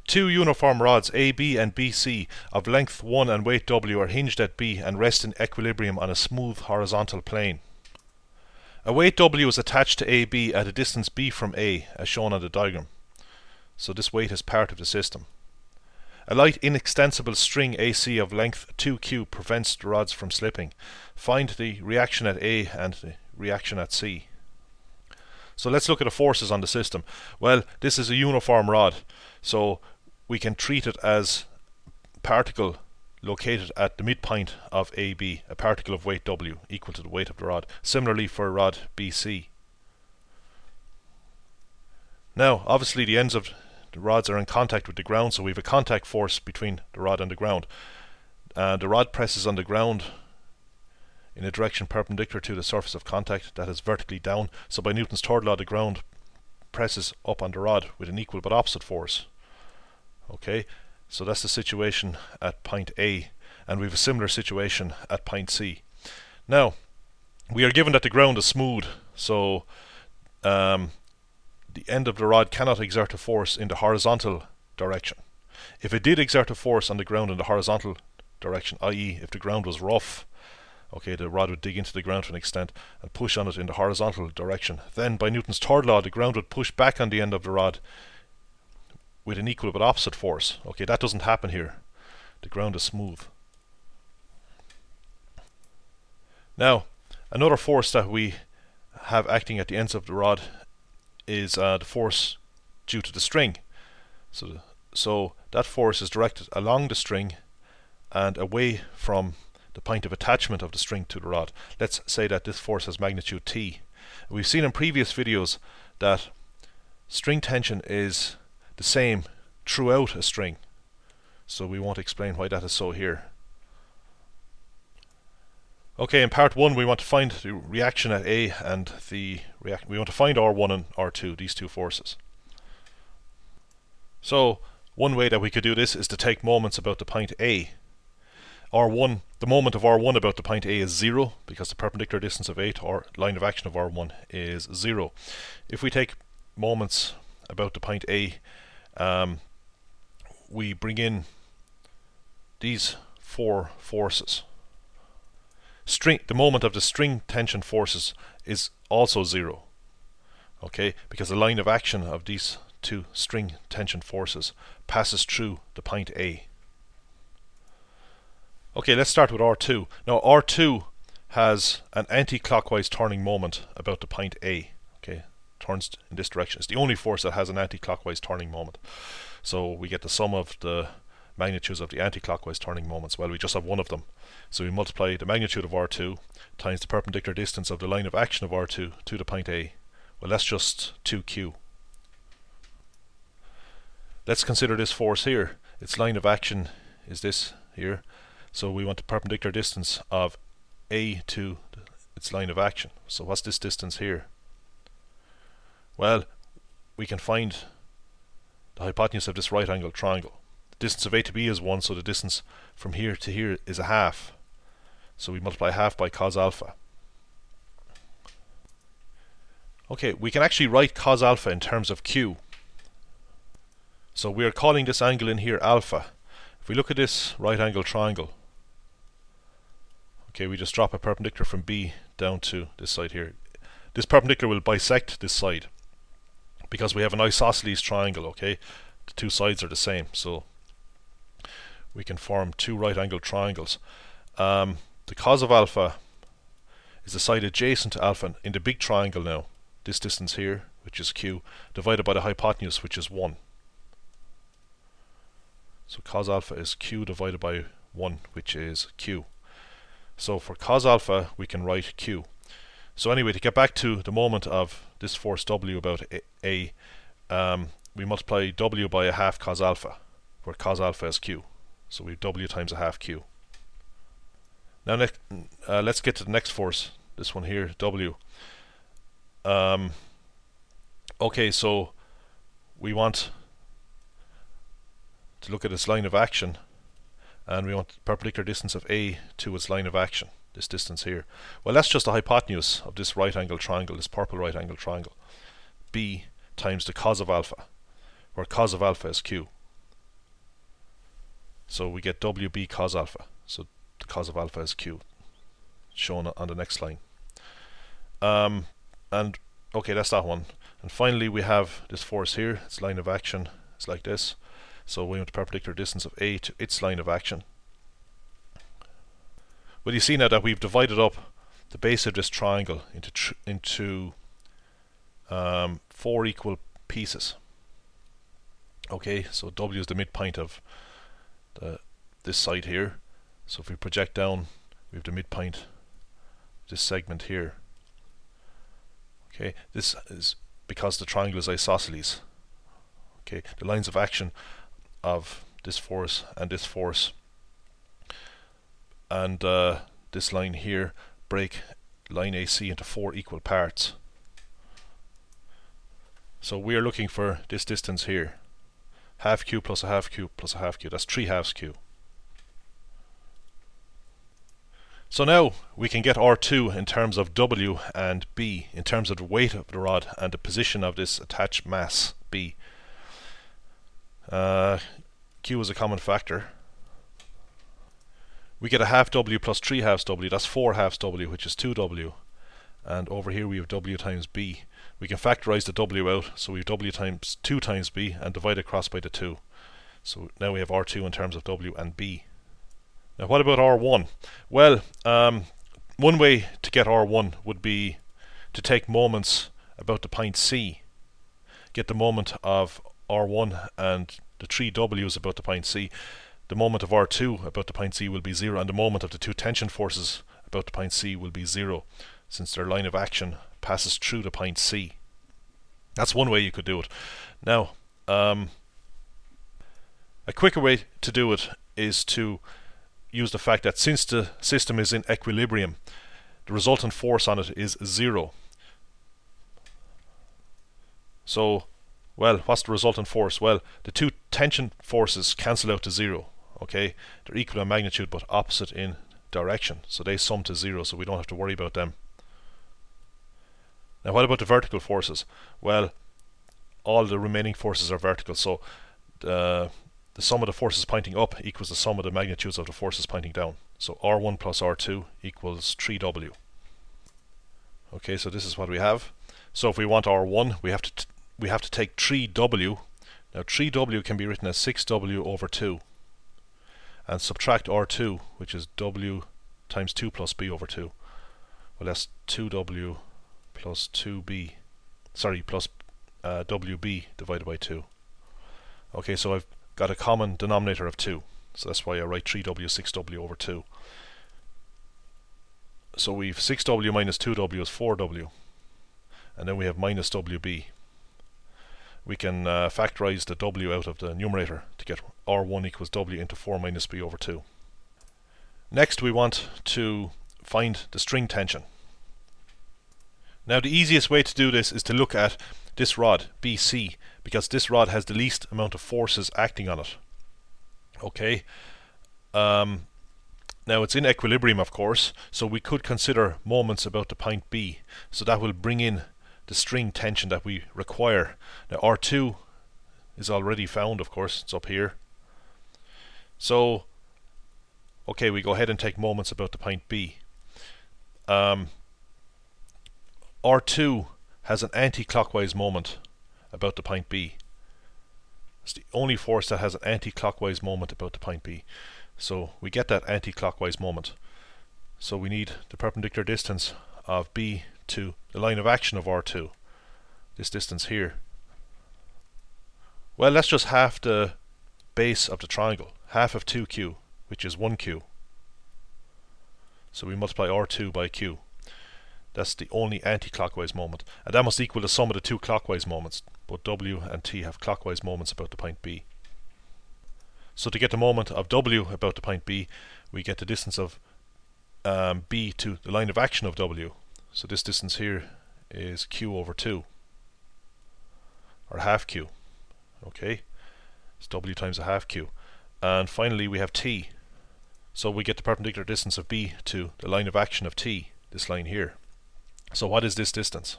Two uniform rods AB and BC of length 1 and weight W are hinged at B and rest in equilibrium on a smooth horizontal plane. A weight W is attached to AB at a distance B from A, as shown on the diagram. So this weight is part of the system. A light inextensible string AC of length 2Q prevents the rods from slipping. Find the reaction at A and the reaction at C. So let's look at the forces on the system. Well, this is a uniform rod, so we can treat it as a particle located at the midpoint of AB, a particle of weight W equal to the weight of the rod. Similarly for rod BC. Now, obviously the ends of the rods are in contact with the ground, so we have a contact force between the rod and the ground. The rod presses on the ground in a direction perpendicular to the surface of contact, that is vertically down. So by Newton's third law, the ground presses up on the rod with an equal but opposite force. Okay, so that's the situation at point A, and we have a similar situation at point C. Now, we are given that the ground is smooth, so the end of the rod cannot exert a force in the horizontal direction. If it did exert a force on the ground in the horizontal direction, i.e. if the ground was rough, okay, the rod would dig into the ground to an extent and push on it in the horizontal direction. Then by Newton's third law, the ground would push back on the end of the rod with an equal but opposite force. Okay, that doesn't happen here. The ground is smooth. Now, another force that we have acting at the ends of the rod is the force due to the string. So that force is directed along the string and away from the point of attachment of the string to the rod. Let's say that this force has magnitude T. We've seen in previous videos that string tension is the same throughout a string, so we won't explain why that is so here. Okay, in part 1 we want to find the reaction at A and we want to find R1 and R2, these two forces. So one way that we could do this is to take moments about the point A. R1, the moment of R1 about the point A is 0, because the perpendicular distance of A to our line of action of R1 is 0. If we take moments about the point A, we bring in these four forces. The moment of the string tension forces is also 0, okay, because the line of action of these two string tension forces passes through the point A. Okay, let's start with R2. Now R2 has an anti-clockwise turning moment about the point A. Okay, turns in this direction. It's the only force that has an anti-clockwise turning moment. So we get the sum of the magnitudes of the anti-clockwise turning moments. Well, we just have one of them. So we multiply the magnitude of R2 times the perpendicular distance of the line of action of R2 to the point A. Well, that's just 2Q. Let's consider this force here. Its line of action is this here. So we want the perpendicular distance of A to its line of action. So what's this distance here? Well, we can find the hypotenuse of this right angled triangle. The distance of A to B is 1, so the distance from here to here is a half. So we multiply half by cos alpha. Okay, we can actually write cos alpha in terms of Q. So we are calling this angle in here alpha. If we look at this right angled triangle, okay, we just drop a perpendicular from B down to this side here. This perpendicular will bisect this side because we have an isosceles triangle, okay? The two sides are the same, so we can form two right angled triangles. The cos of alpha is the side adjacent to alpha in the big triangle now. This distance here, which is Q, divided by the hypotenuse, which is 1. So cos alpha is Q divided by 1, which is Q. So for cos alpha, we can write Q. So anyway, to get back to the moment of this force W about A, we multiply W by a half cos alpha, where cos alpha is Q. So we have W times a half Q. Now let's get to the next force, this one here, W. Okay, so we want to look at its line of action, and we want the perpendicular distance of A to its line of action, this distance here. Well, that's just the hypotenuse of this right angle triangle, this purple right angle triangle. B times the cos of alpha, where cos of alpha is Q. So we get WB cos alpha. So the cos of alpha is Q, shown on the next line. And okay, that's that one. And finally we have this force here. Its line of action is like this. So we have the perpendicular distance of A to its line of action. Well, you see now that we've divided up the base of this triangle into 4 equal pieces. Okay, so W is the midpoint of this side here. So if we project down, we have the midpoint, this segment here. Okay, this is because the triangle is isosceles. Okay, the lines of action of this force and this force and this line here break line AC into 4 equal parts. So we are looking for this distance here, half Q plus a half Q plus a half Q. That's 3 halves Q. So now we can get R2 in terms of W and B, in terms of the weight of the rod and the position of this attached mass B. Q is a common factor. We get a half W plus 3 halves W, that's 4 halves W, which is 2W. And over here we have W times B. We can factorize the W out, so we have W times 2 times B and divide across by the 2. So now we have R2 in terms of W and B. Now what about R1? Well, one way to get R1 would be to take moments about the point C. Get the moment of R1 and the 3 W's about the point C. The moment of R2 about the point C will be 0, and the moment of the 2 tension forces about the point C will be 0, since their line of action passes through the point C. That's one way you could do it. Now, a quicker way to do it is to use the fact that since the system is in equilibrium, the resultant force on it is 0. So, well, what's the resultant force? Well, the 2 tension forces cancel out to 0. Okay, they're equal in magnitude but opposite in direction, so they sum to 0, so we don't have to worry about them. Now what about the vertical forces? Well, all the remaining forces are vertical, so the sum of the forces pointing up equals the sum of the magnitudes of the forces pointing down. So R1 plus R2 equals 3W. Okay, so this is what we have. So if we want R1, we have to take 3W. Now 3W can be written as 6W over 2. And subtract R2, which is W times 2 plus B over 2. Well, that's 2W plus 2B, sorry, plus WB divided by 2. Okay, so I've got a common denominator of 2. So that's why I write 3W, 6W over 2. So we've 6W minus 2W is 4W. And then we have minus WB. We can factorize the W out of the numerator to get R1 equals W into 4 minus B over 2. Next we want to find the string tension. Now the easiest way to do this is to look at this rod, BC, because this rod has the least amount of forces acting on it. Okay. Now it's in equilibrium, of course, so we could consider moments about the point B. So that will bring in the string tension that we require. Now R2 is already found, of course, it's up here. So, okay, we go ahead and take moments about the point B. R2 has an anti-clockwise moment about the point B. It's the only force that has an anti-clockwise moment about the point B. So we get that anti-clockwise moment. So we need the perpendicular distance of B to the line of action of R2. This distance here. Well, that's just half the base of the triangle. Half of 2Q, which is 1Q. So we multiply R2 by Q. That's the only anti-clockwise moment. And that must equal the sum of the 2 clockwise moments. Both W and T have clockwise moments about the point B. So to get the moment of W about the point B, we get the distance of B to the line of action of W. So this distance here is Q over 2. Or half Q. Okay. It's W times a half Q. And finally we have T. So we get the perpendicular distance of B to the line of action of T. This line here. So what is this distance?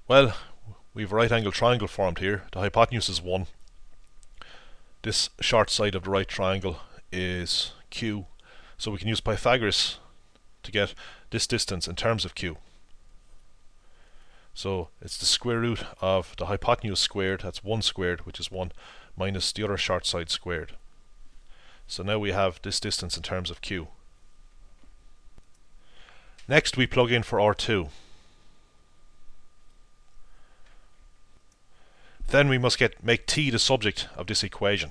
Well, we have a right angle triangle formed here. The hypotenuse is 1. this short side of the right triangle is q. So we can use Pythagoras to get this distance in terms of q. So it's the square root of the hypotenuse squared, that's 1 squared, which is 1, minus the other short side squared. So now we have this distance in terms of q. Next we plug in for R2. Then we must make t the subject of this equation.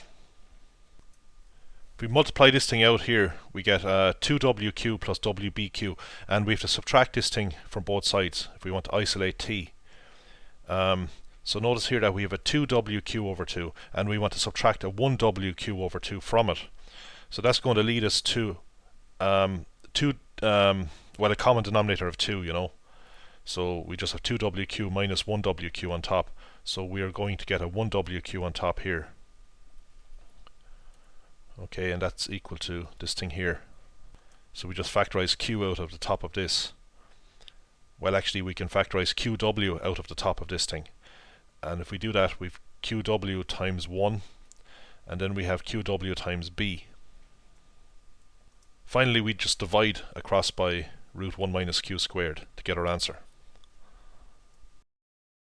If we multiply this thing out here, we get 2wq plus wbq, and we have to subtract this thing from both sides if we want to isolate t. So notice here that we have a 2wq over 2, and we want to subtract a 1wq over 2 from it. So that's going to lead us to a common denominator of 2, you know. So we just have 2wq minus 1wq on top. So we are going to get a 1wq on top here. Okay, and that's equal to this thing here. So we just factorize q out of the top of this. Well, actually we can factorize qw out of the top of this thing. And if we do that, we've qw times 1, and then we have qw times b. Finally, we just divide across by root 1 minus q squared to get our answer.